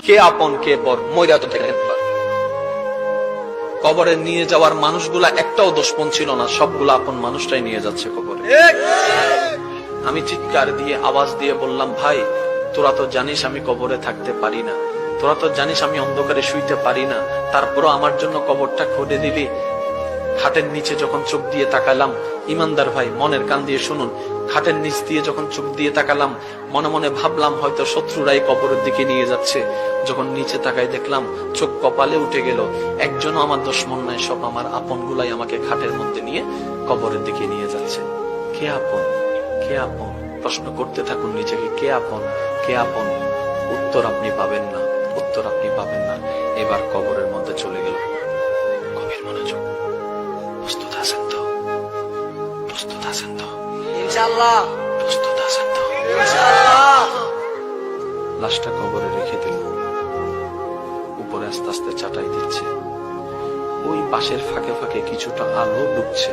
কে আপন কে পর মইরা তো দেখেন। কবরে নিয়ে যাওয়ার মানুষগুলা একটাও দোষপন ছিল না, সবগুলা আপন মানুষটাই নিয়ে যাচ্ছে কবরে। আমি চিৎকার দিয়ে আওয়াজ দিয়ে বললাম, ভাই তোরা তো জানিস আমি কবরে থাকতে পারি না, তোরা তো জানিস আমি অন্ধকারে শুইতে পারি না, তারপরও আমার জন্য কবরটা খুঁড়ে দিলি। খাটের নিচে যখন চোখ দিয়ে তাকালাম, ইমানদার ভাই মনের কান দিয়ে শুনুন, খাটের নিচ দিয়ে যখন চোখ দিয়ে তাকালাম, মনে মনে ভাবলাম হয়তো শত্রুরাই কবরের দিকে নিয়ে যাচ্ছে। যখন নিচে তাকাই দেখলাম চোখ কপালে উঠে গেল, একজনও আমার দুশমন নাই, সব আমার আপন গুলাই আমাকে খাটের মধ্যে নিয়ে কবরের দিকে নিয়ে যাচ্ছে। কে আপন কে আপন? প্রশ্ন করতে থাকুন নিজেকে, কে আপন কে আপন? উত্তর আপনি পাবেন না, উত্তর আপনি পাবেন না। এবার কবরের মধ্যে চলে গেল। গভীর মনোযোগ। প্রস্তুত আছেন তো? প্রস্তুত আছেন তো? ইনশাআল্লাহ। প্রস্তুত আছেন তো? ইনশাআল্লাহ। লাশটা কবরে রেখে দিল। উপরে আস্তে আস্তে চাটাই দিচ্ছে। ওই পাশের ফাঁকে ফাঁকে কিছুটা আলো ঢুকছে।